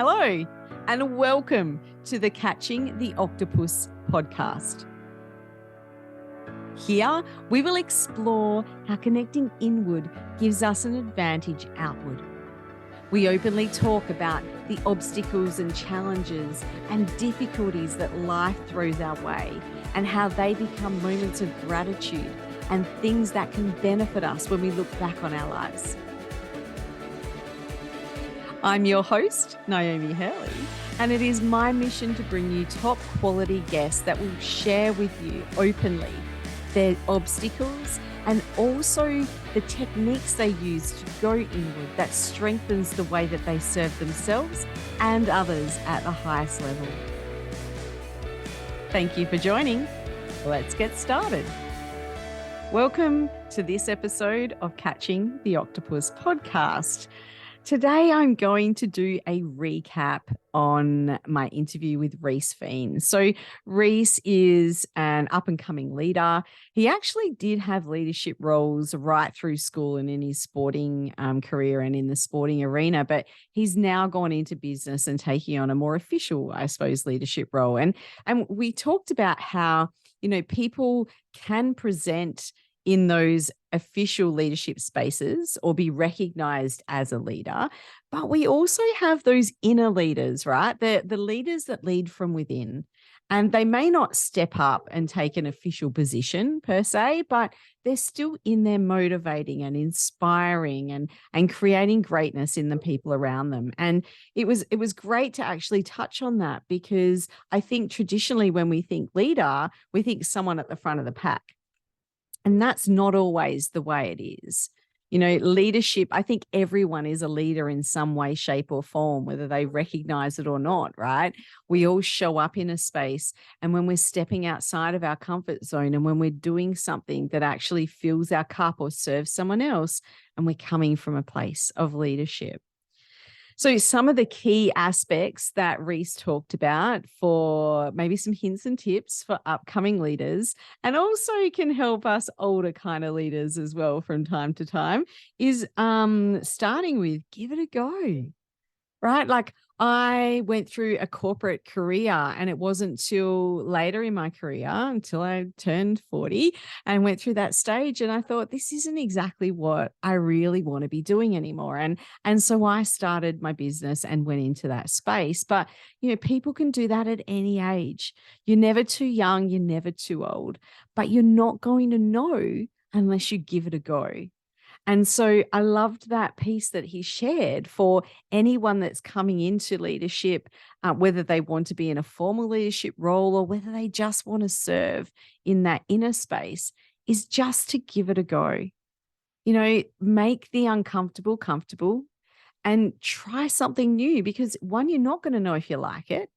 Hello, and welcome to the Catching the Octopus podcast. Here, we will explore how connecting inward gives us an advantage outward. We openly talk about the obstacles and challenges and difficulties that life throws our way and how they become moments of gratitude and things that can benefit us when we look back on our lives. I'm your host, Niomi Hurley, and it is my mission to bring you top quality guests that will share with you openly their obstacles and also the techniques they use to go inward that strengthens the way that they serve themselves and others at the highest level. Thank you for joining. Let's get started. Welcome to this episode of Catching the Octopus podcast. Today, I'm going to do a recap on my interview with Rhys Veen. So Rhys is an up-and-coming leader. He actually did have leadership roles right through school and in his sporting career and in the sporting arena, but he's now gone into business and taking on a more official, I suppose, leadership role. And we talked about how, people can present in those official leadership spaces or be recognized as a leader. But we also have those inner leaders, right? The leaders that lead from within. And they may not step up and take an official position per se, but they're still in there motivating and inspiring and creating greatness in the people around them. And it was great to actually touch on that, because I think traditionally when we think leader, we think someone at the front of the pack. And that's not always the way it is. Leadership, I think everyone is a leader in some way, shape, or form, whether they recognize it or not, right? We all show up in a space, and when we're stepping outside of our comfort zone and when we're doing something that actually fills our cup or serves someone else, and we're coming from a place of leadership. So some of the key aspects that Rhys talked about for maybe some hints and tips for upcoming leaders, and also can help us older kind of leaders as well from time to time, is starting with give it a go, right? Like, I went through a corporate career, and it wasn't till later in my career, until I turned 40 and went through that stage. And I thought, this isn't exactly what I really want to be doing anymore. And so I started my business and went into that space. But, people can do that at any age. You're never too young. You're never too old, but you're not going to know unless you give it a go. And so I loved that piece that he shared for anyone that's coming into leadership, whether they want to be in a formal leadership role or whether they just want to serve in that inner space, is just to give it a go. Make the uncomfortable comfortable and try something new, because one, you're not going to know if you like it.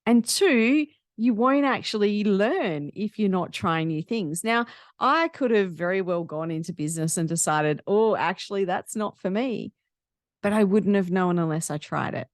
And two, you won't actually learn if you're not trying new things. Now, I could have very well gone into business and decided, oh, actually, that's not for me. But I wouldn't have known unless I tried it.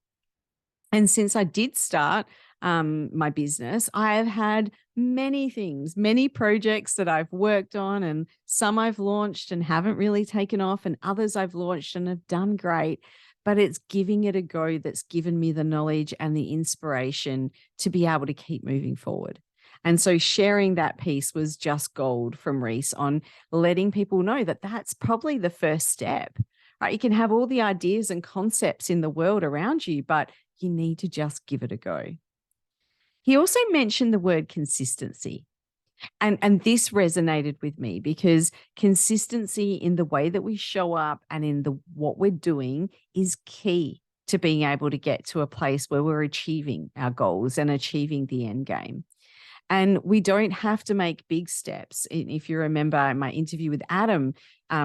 And since I did start my business, I have had many things, many projects that I've worked on, and some I've launched and haven't really taken off, and others I've launched and have done great. But it's giving it a go that's given me the knowledge and the inspiration to be able to keep moving forward. And so sharing that piece was just gold from Rhys on letting people know that that's probably the first step, right? You can have all the ideas and concepts in the world around you, but you need to just give it a go. He also mentioned the word consistency. And this resonated with me, because consistency in the way that we show up and in what we're doing is key to being able to get to a place where we're achieving our goals and achieving the end game. And we don't have to make big steps. If you remember my interview with Adam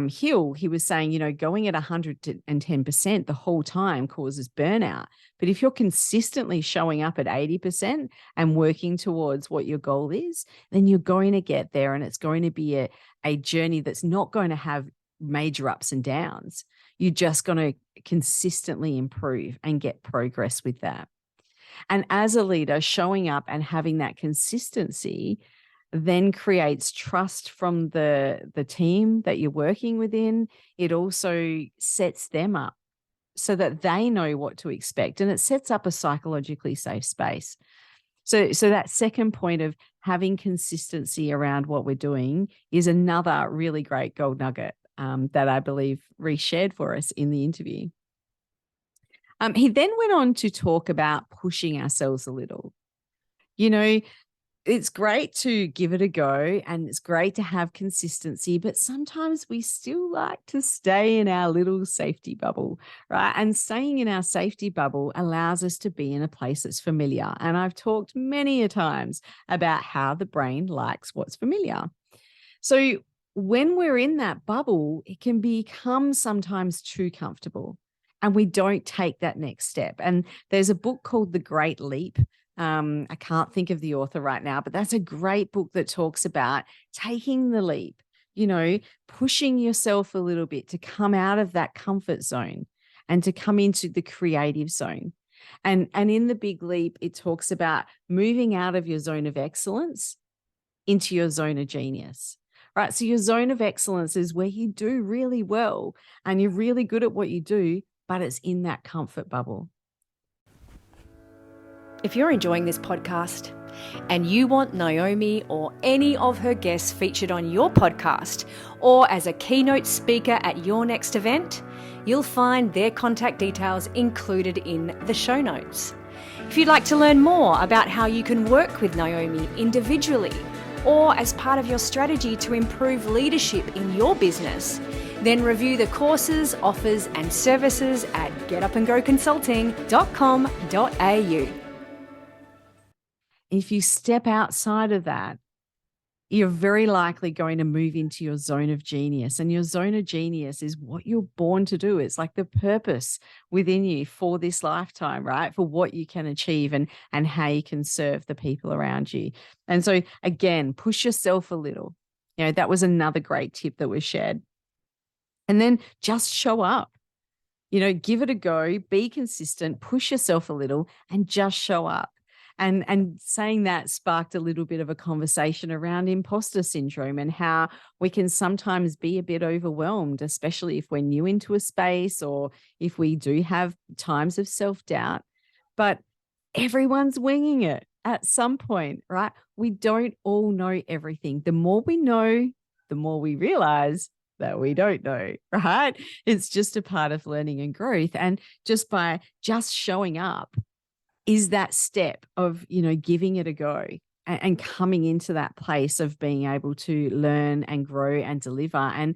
Hill, he was saying, going at 110% the whole time causes burnout. But if you're consistently showing up at 80% and working towards what your goal is, then you're going to get there. And it's going to be a journey that's not going to have major ups and downs. You're just going to consistently improve and get progress with that. And as a leader, showing up and having that consistency then creates trust from the team that you're working within. It also sets them up so that they know what to expect, and it sets up a psychologically safe space. So that second point of having consistency around what we're doing is another really great gold nugget that I believe Rhys shared for us in the interview. He then went on to talk about pushing ourselves a little. You know, it's great to give it a go and it's great to have consistency, but sometimes we still like to stay in our little safety bubble, right? And staying in our safety bubble allows us to be in a place that's familiar. And I've talked many a times about how the brain likes what's familiar. So when we're in that bubble, it can become sometimes too comfortable and we don't take that next step. And there's a book called The Great Leap. I can't think of the author right now, but that's a great book that talks about taking the leap, pushing yourself a little bit to come out of that comfort zone and to come into the creative zone. And in The Big Leap, it talks about moving out of your zone of excellence into your zone of genius. Right. So your zone of excellence is where you do really well and you're really good at what you do, but it's in that comfort bubble. If you're enjoying this podcast and you want Niomi or any of her guests featured on your podcast or as a keynote speaker at your next event, you'll find their contact details included in the show notes. If you'd like to learn more about how you can work with Niomi individually or as part of your strategy to improve leadership in your business, then review the courses, offers and services at getupandgroconsulting.com.au. If you step outside of that, you're very likely going to move into your zone of genius. And your zone of genius is what you're born to do. It's like the purpose within you for this lifetime, right? For what you can achieve and how you can serve the people around you. And so again, push yourself a little. That was another great tip that was shared. And then just show up. Give it a go, be consistent, push yourself a little and just show up. And saying that sparked a little bit of a conversation around imposter syndrome and how we can sometimes be a bit overwhelmed, especially if we're new into a space or if we do have times of self-doubt. But everyone's winging it at some point, right? We don't all know everything. The more we know, the more we realize that we don't know, right? It's just a part of learning and growth. And just by just showing up, is that step of, giving it a go and coming into that place of being able to learn and grow and deliver and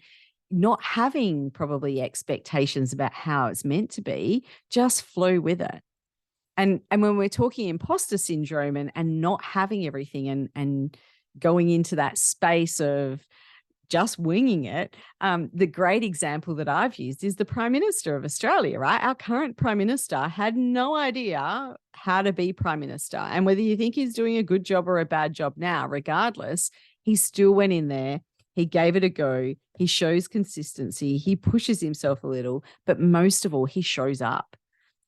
not having probably expectations about how it's meant to be, just flow with it. And when we're talking imposter syndrome and not having everything and going into that space of just winging it. The great example that I've used is the Prime Minister of Australia, right? Our current Prime Minister had no idea how to be Prime Minister. And whether you think he's doing a good job or a bad job now, regardless, he still went in there. He gave it a go. He shows consistency. He pushes himself a little, but most of all, he shows up.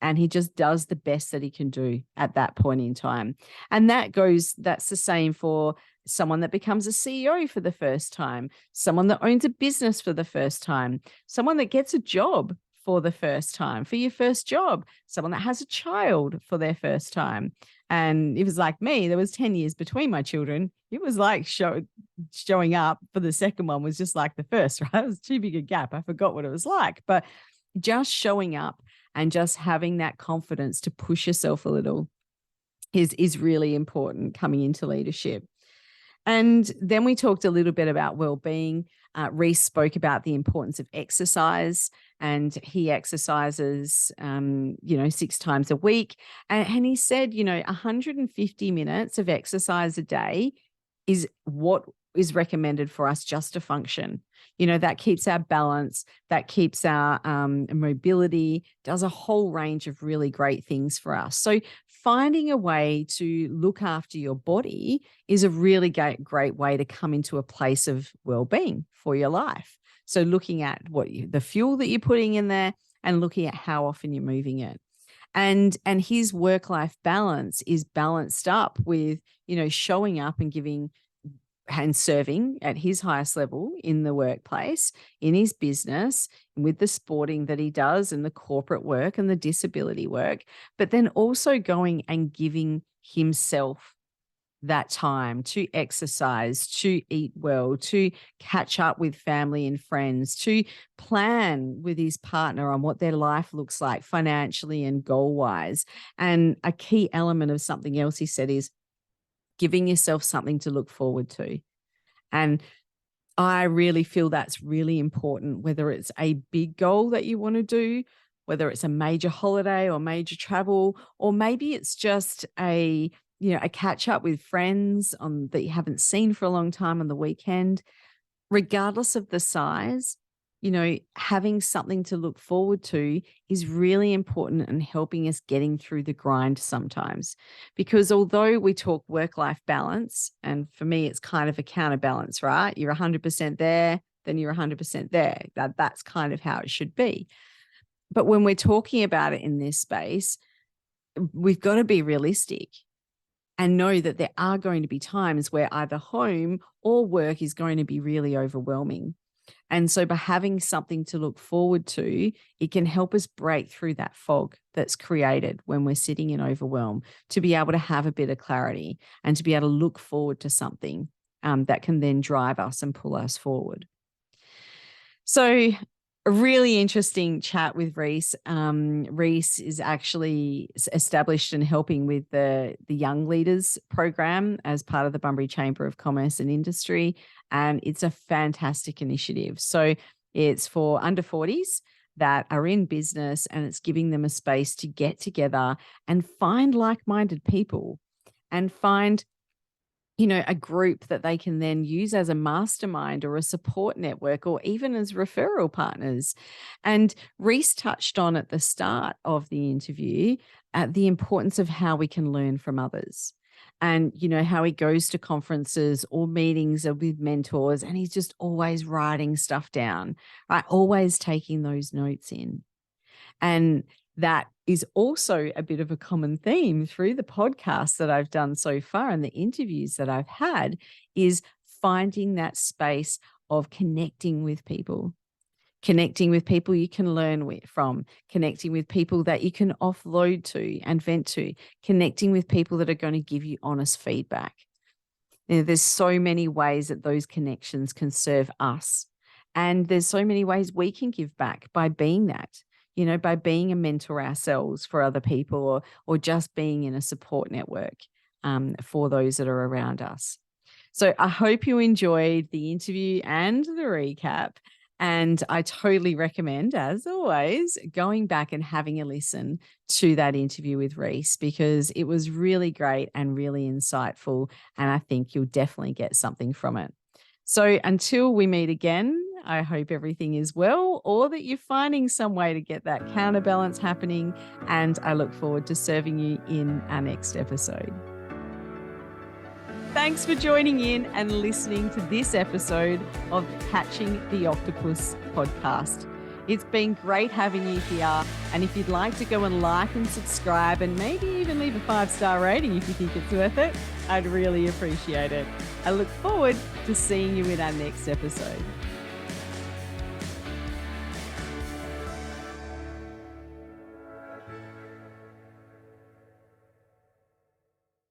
And he just does the best that he can do at that point in time. And that's the same for someone that becomes a CEO for the first time, someone that owns a business for the first time, someone that gets a job for the first time, for your first job, someone that has a child for their first time. And it was like me, there was 10 years between my children. It was like showing up for the second one was just like the first, right? It was too big a gap. I forgot what it was like, but just showing up and just having that confidence to push yourself a little is really important coming into leadership. And then we talked a little bit about wellbeing. Rhys spoke about the importance of exercise, and he exercises, 6 times a week. And he said, 150 minutes of exercise a day is what is recommended for us just to function. That keeps our balance, that keeps our mobility, does a whole range of really great things for us. So finding a way to look after your body is a really great way to come into a place of well-being for your life. So looking at the fuel that you're putting in there and looking at how often you're moving it. And his work-life balance is balanced up with, showing up and giving and serving at his highest level in the workplace, in his business, with the sporting that he does and the corporate work and the disability work, but then also going and giving himself that time to exercise, to eat well, to catch up with family and friends, to plan with his partner on what their life looks like financially and goal-wise. And a key element of something else he said is giving yourself something to look forward to. And I really feel that's really important, whether it's a big goal that you want to do, whether it's a major holiday or major travel, or maybe it's just a catch up with friends that you haven't seen for a long time on the weekend. Regardless of the size, having something to look forward to is really important in helping us getting through the grind sometimes. Because although we talk work-life balance, and for me, it's kind of a counterbalance, right? You're 100% there, then you're 100% there. That's kind of how it should be. But when we're talking about it in this space, we've got to be realistic and know that there are going to be times where either home or work is going to be really overwhelming. And so by having something to look forward to, it can help us break through that fog that's created when we're sitting in overwhelm, to be able to have a bit of clarity and to be able to look forward to something that can then drive us and pull us forward. So a really interesting chat with Rhys. Rhys is actually established and helping with the Young Leaders program as part of the Bunbury Chamber of Commerce and Industry. And it's a fantastic initiative. So it's for under 40s that are in business, and it's giving them a space to get together and find like-minded people and find a group that they can then use as a mastermind or a support network or even as referral partners. And Rhys touched on at the start of the interview the importance of how we can learn from others. And, how he goes to conferences or meetings with mentors, and he's just always writing stuff down, right? Always taking those notes in. And that is also a bit of a common theme through the podcasts that I've done so far and the interviews that I've had, is finding that space of connecting with people you can learn from, connecting with people that you can offload to and vent to, connecting with people that are going to give you honest feedback. There's so many ways that those connections can serve us. And there's so many ways we can give back by being that. By being a mentor ourselves for other people, or just being in a support network for those that are around us. So I hope you enjoyed the interview and the recap. And I totally recommend, as always, going back and having a listen to that interview with Rhys, because it was really great and really insightful. And I think you'll definitely get something from it. So until we meet again, I hope everything is well, or that you're finding some way to get that counterbalance happening. And I look forward to serving you in our next episode. Thanks for joining in and listening to this episode of Catching the Octopus podcast. It's been great having you here. And if you'd like to go and like and subscribe, and maybe even leave a 5-star rating if you think it's worth it, I'd really appreciate it. I look forward to seeing you in our next episode.